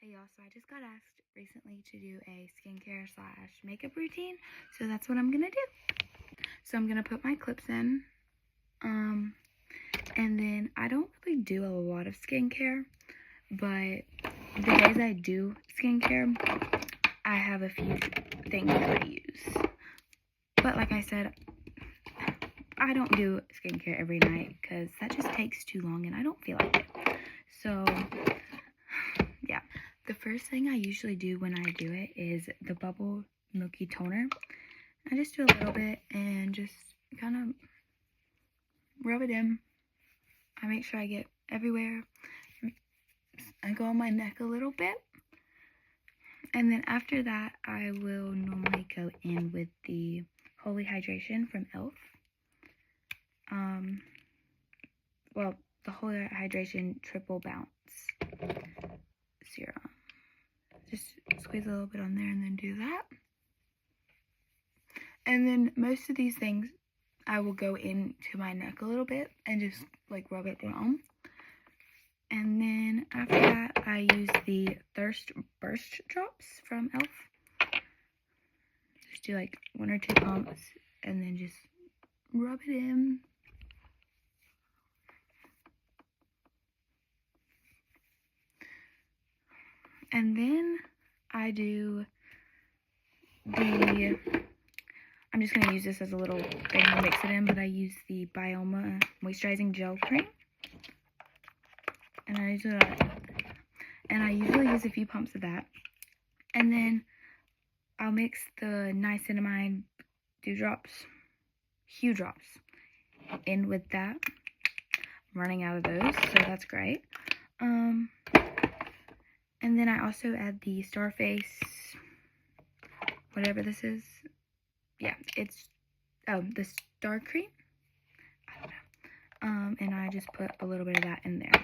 Hey y'all, so I just got asked recently to do a skincare / makeup routine, so that's what I'm gonna do. So I'm gonna put my clips in, and then I don't really do a lot of skincare, but the days I do skincare, I have a few things that I use. But like I said, I don't do skincare every night because that just takes too long and I don't feel like it. So yeah, the first thing I usually do when I do it is the Bubble Milky Toner. I just do a little bit and just kind of rub it in. I make sure I get everywhere. I go on my neck a little bit. And then after that, I will normally go in with the Holy Hydration from e.l.f. Well, the Holy Hydration Triple Bounce Serum. Just squeeze a little bit on there and then do that. And then most of these things, I will go into my neck a little bit and just like rub it down. And then after that, I use the Thirst Burst Drops from e.l.f. Just do like 1 or 2 pumps and then just rub it in. And then I do the, I'm just going to use this as a little thing to mix it in, but I use the Bioma Moisturizing Gel Cream. And I usually use a few pumps of that. And then I'll mix the Niacinamide Dewdrops, Hue Drops, in with that. I'm running out of those, so that's great. And then I also add the Starface, whatever this is. Yeah, it's, the Star Cream. I don't know. And I just put a little bit of that in there.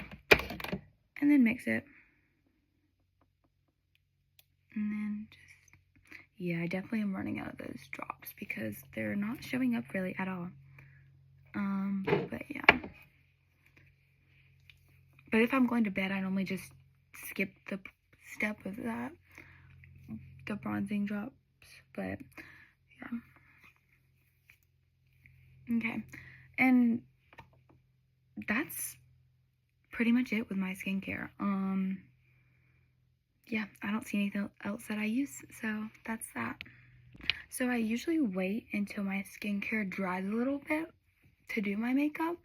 And then mix it. And then just, yeah, I definitely am running out of those drops because they're not showing up really at all. But yeah. But if I'm going to bed, I normally just skip the step of that, the bronzing drops. But yeah. Okay. And that's pretty much it with my skincare. Yeah, I don't see anything else that I use, so that's that. So I usually wait until my skincare dries a little bit to do my makeup.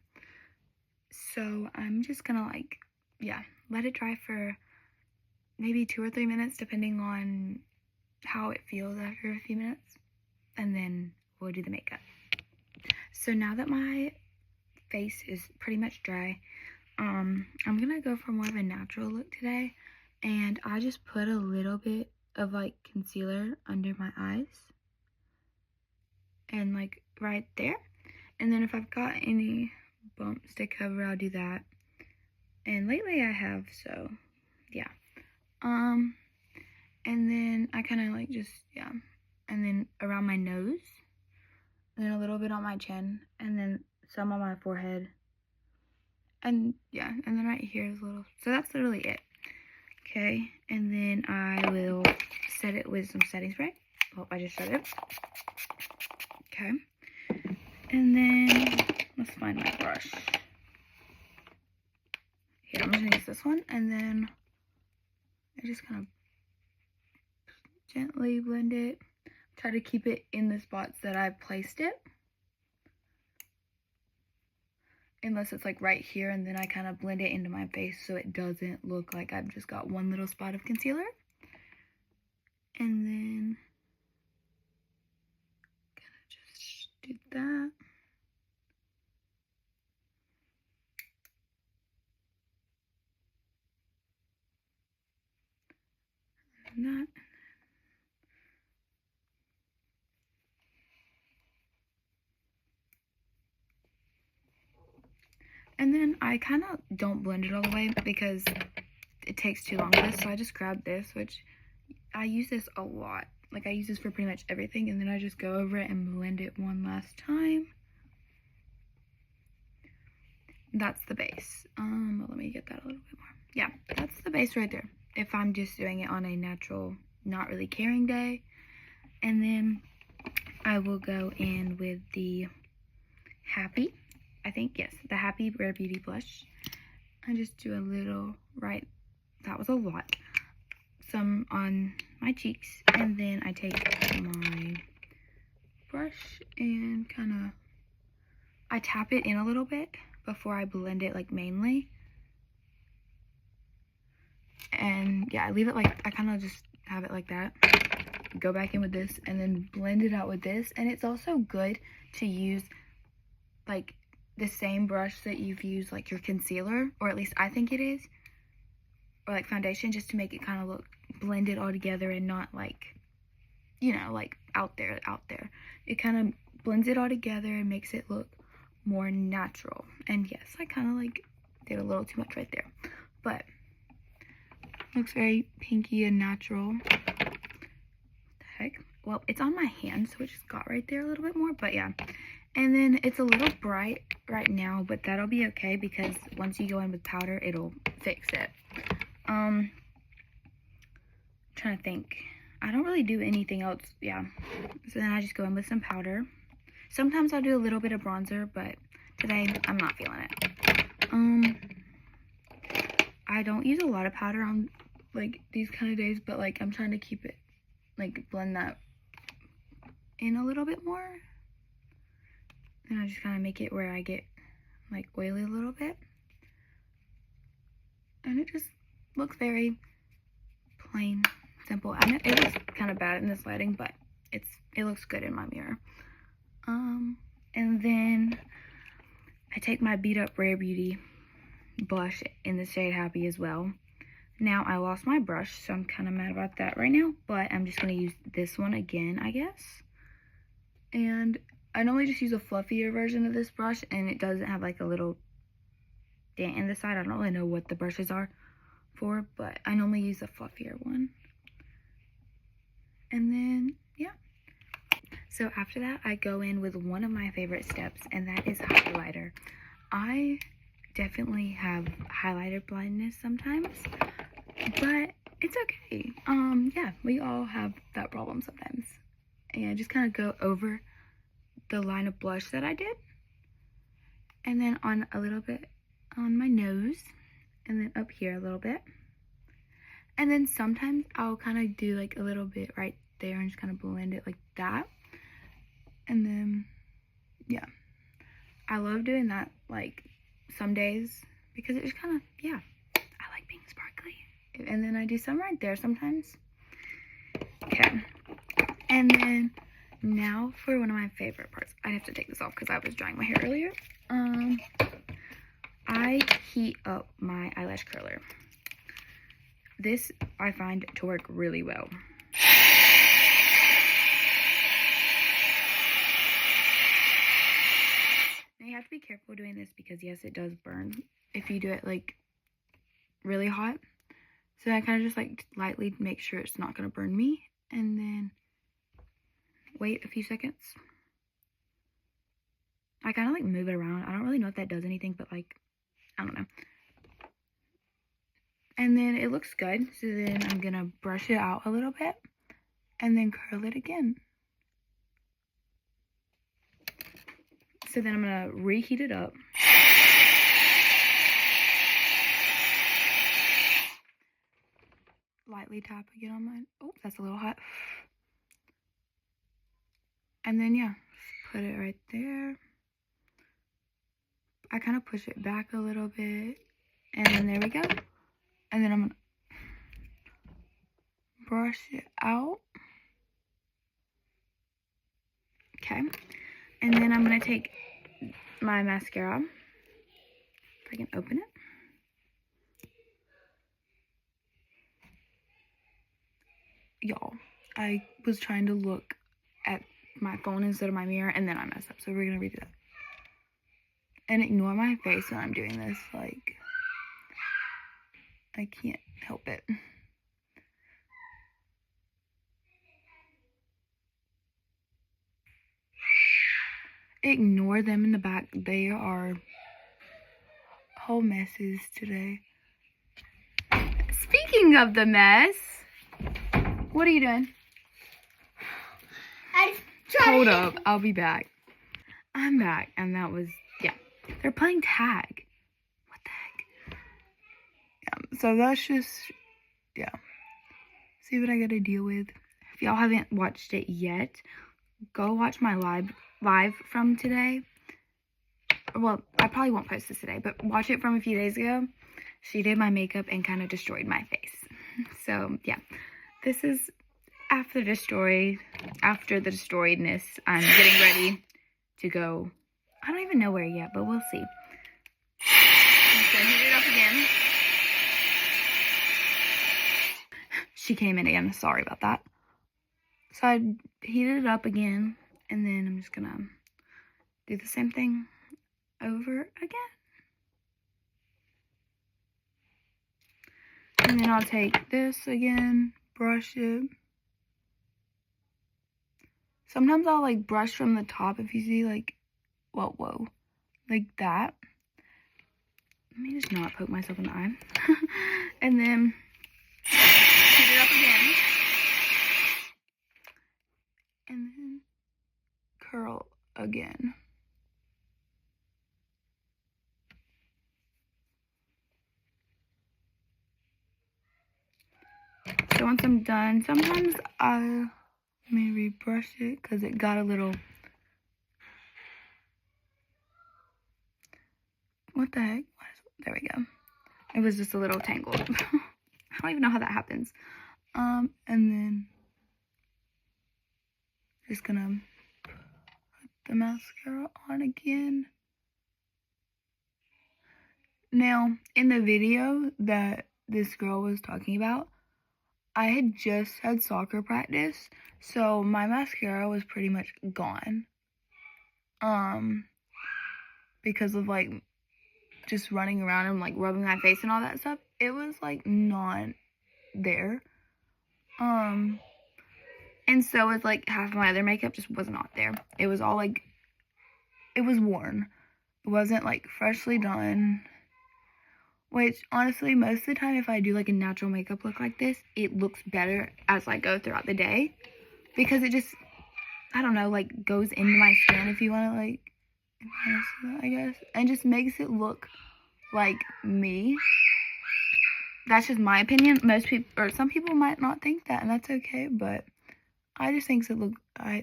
So I'm just gonna let it dry for maybe 2 or 3 minutes depending on how it feels after a few minutes, and then we'll do the makeup. So now that my face is pretty much dry, I'm gonna go for more of a natural look today, and I just put a little bit of like concealer under my eyes and like right there, and then if I've got any bumps to cover, I'll do that. And lately I have, so yeah. And then I kind of like just, yeah, and then around my nose, and then a little bit on my chin, and then some on my forehead, and yeah, and then right here is a little, so that's literally it. Okay, and then I will set it with some setting spray. Oh, I just set it. Okay, and then let's find my brush. Here, I'm just gonna use this one, and then I just kind of gently blend it. Try to keep it in the spots that I placed it. Unless it's like right here, and then I kind of blend it into my face so it doesn't look like I've just got one little spot of concealer. And then kind of just do that. And that. And then I kind of don't blend it all the way because it takes too long for this, so I just grab this, which I use this a lot. Like I use this for pretty much everything, and then I just go over it and blend it one last time. That's the base. Let me get that a little bit more. Yeah, that's the base right there. if I'm just doing it on a natural, not really caring day. And then I will go in with the Happy, I think, yes, the Happy Rare Beauty blush. I just do a little that was a lot, some on my cheeks, and then I take my brush and I tap it in a little bit before I blend it, like, mainly. And yeah, I leave it like, I kind of just have it like that. Go back in with this and then blend it out with this. And it's also good to use like the same brush that you've used like your concealer, or at least I think it is, or like foundation, just to make it kind of look blended all together and not like, you know, like out there. It kind of blends it all together and makes it look more natural. And yes, I kind of like did a little too much right there, but looks very pinky and natural. What the heck? Well, it's on my hand, so it just got right there a little bit more, but yeah. And then it's a little bright right now, but that'll be okay because once you go in with powder, it'll fix it. Trying to think. I don't really do anything else, yeah. So then I just go in with some powder. Sometimes I'll do a little bit of bronzer, but today I'm not feeling it. I don't use a lot of powder on like these kind of days, but like I'm trying to keep it, like blend that in a little bit more. And I just kind of make it where I get like oily a little bit. And it just looks very plain, simple. I know it looks kind of bad in this lighting, but it looks good in my mirror. And then I take my Beat Up Rare Beauty blush in the shade Happy as well. Now I lost my brush, so I'm kind of mad about that right now, but I'm just going to use this one again, I guess. And I normally just use a fluffier version of this brush, and it doesn't have like a little dent in the side. I don't really know what the brushes are for, but I normally use a fluffier one. And then, yeah. So after that, I go in with one of my favorite steps, and that is highlighter. I definitely have highlighter blindness sometimes, but it's okay. Yeah, we all have that problem sometimes. And I just kind of go over the line of blush that I did, and then on a little bit on my nose, and then up here a little bit. And then sometimes I'll kind of do like a little bit right there and just kind of blend it like that. And then, yeah, I love doing that like some days because it just kind of, yeah, I like being sparkly. And then I do some right there sometimes. Okay. And then now for one of my favorite parts. I have to take this off because I was drying my hair earlier. I heat up my eyelash curler. This I find to work really well. Now you have to be careful doing this because yes, it does burn if you do it like really hot. So I kind of just like lightly make sure it's not going to burn me, and then wait a few seconds. I kind of like move it around. I don't really know if that does anything, but like, I don't know. And then it looks good. So then I'm going to brush it out a little bit and then curl it again. So then I'm going to reheat it up. Lightly tap again on mine. Oh, that's a little hot. And then, yeah, put it right there. I kind of push it back a little bit. And then there we go. And then I'm going to brush it out. Okay. And then I'm going to take my mascara. If I can open it. Y'all, I was trying to look at my phone instead of my mirror, and then I messed up. So we're going to redo that. And ignore my face when I'm doing this. Like, I can't help it. Ignore them in the back. They are whole messes today. Speaking speaking of the mess, what are you doing? Hold up, I'll be back. I'm back, and that was, yeah. They're playing tag. What the heck? Yeah, so that's just, yeah. See what I gotta deal with. If y'all haven't watched it yet, go watch my live from today. Well, I probably won't post this today, but watch it from a few days ago. She did my makeup and kind of destroyed my face. So, yeah. This is after the destroyedness. I'm getting ready to go. I don't even know where yet, but we'll see. So, heat it up again. She came in again. Sorry about that. So, I heated it up again, and then I'm just gonna do the same thing over again. And then I'll take this again, brush it. Sometimes I'll like brush from the top if you see like, whoa, like that. Let me just not poke myself in the eye. And then heat it up again. And then curl again. So once I'm done, sometimes I maybe brush it because it got a little, what the heck? There we go. It was just a little tangled. I don't even know how that happens. And then just gonna put the mascara on again. Now, in the video that this girl was talking about, I had just had soccer practice, so my mascara was pretty much gone. Because of like just running around and like rubbing my face and all that stuff, it was like not there. And so it's like half of my other makeup just was not there. It was all like, it was worn. It wasn't like freshly done. Which, honestly, most of the time, if I do, like, a natural makeup look like this, it looks better as I go throughout the day. Because it just, I don't know, like, goes into my skin, if you want to, like, I guess. And just makes it look like me. That's just my opinion. Most people, or some people might not think that, and that's okay. But I just think it looks, I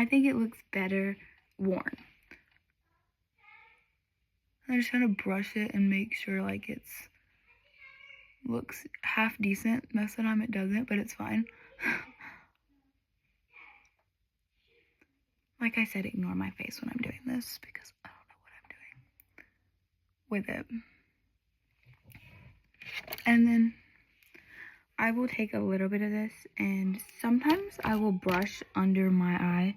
think it looks better worn. I just try to brush it and make sure like it's looks half decent. Most of the time it doesn't, but it's fine. Like I said, ignore my face when I'm doing this because I don't know what I'm doing with it. And then I will take a little bit of this and sometimes I will brush under my eye.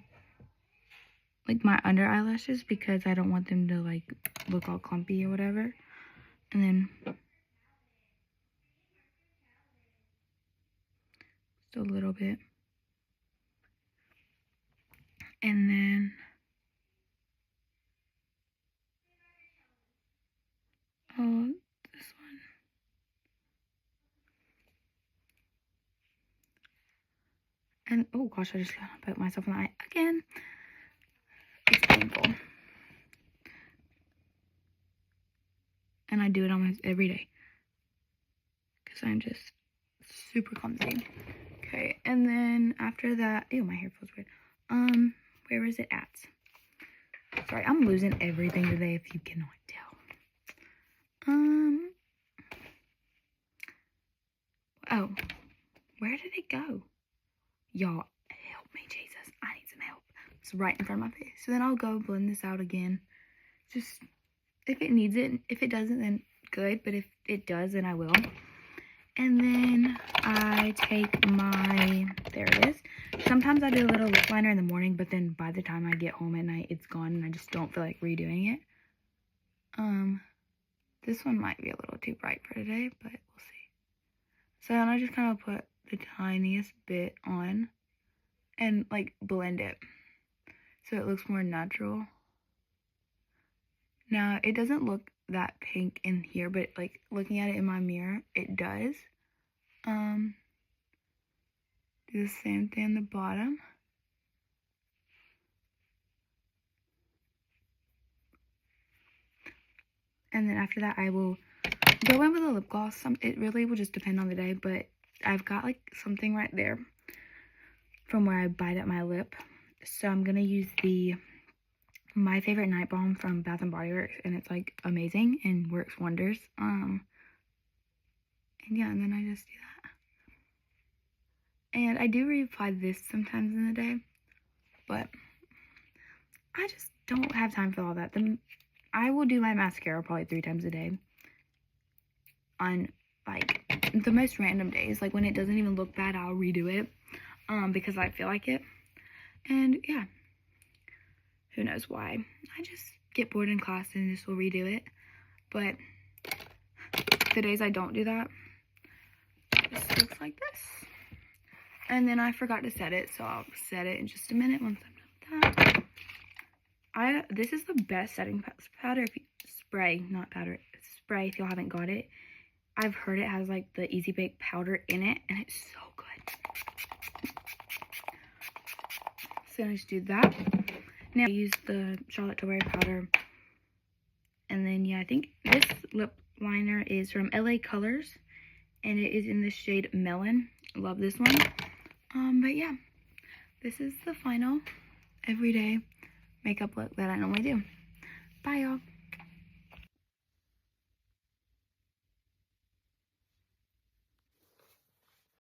Like my under eyelashes because I don't want them to like look all clumpy or whatever. And then just a little bit. And then this one. And oh gosh, I just put myself in the eye again. It's painful. And I do it almost every day. Because I'm just super clumsy. Okay, and then after that, ew, my hair feels weird. Where is it at? Sorry, I'm losing everything today if you cannot tell. Oh, where did it go? Y'all, help me, Jesus. I need some help. It's right in front of my face. So then I'll go blend this out again. Just, if it needs it. If it doesn't, then good. But if it does, then I will. And then I take my, there it is. Sometimes I do a little lip liner in the morning, but then by the time I get home at night, it's gone and I just don't feel like redoing it. This one might be a little too bright for today, but we'll see. So then I just kind of put the tiniest bit on and like blend it so it looks more natural. Now, it doesn't look that pink in here, but like looking at it in my mirror, it does. Do the same thing on the bottom. And then after that, I will go in with a lip gloss. It really will just depend on the day, but I've got like something right there from where I bite at my lip. So I'm going to use the My Favorite Night Balm from Bath & Body Works, and it's like amazing and works wonders. And yeah, and then I just do that. And I do reapply this sometimes in the day, but I just don't have time for all that. I will do my mascara probably 3 times a day on like the most random days. Like when it doesn't even look bad, I'll redo it because I feel like it. And yeah, who knows why. I just get bored in class and just will redo it. But the days I don't do that, it just looks like this. And then I forgot to set it, so I'll set it in just a minute once I'm done with that. This is the best setting powder, spray, not powder, spray if y'all haven't got it. I've heard it has like the Easy Bake powder in it, and it's so good. So I just do that. Now I use the Charlotte Tilbury powder. And then, yeah, I think this lip liner is from LA Colors, and it is in the shade Melon. Love this one. But yeah, this is the final everyday makeup look that I normally do. Bye, y'all.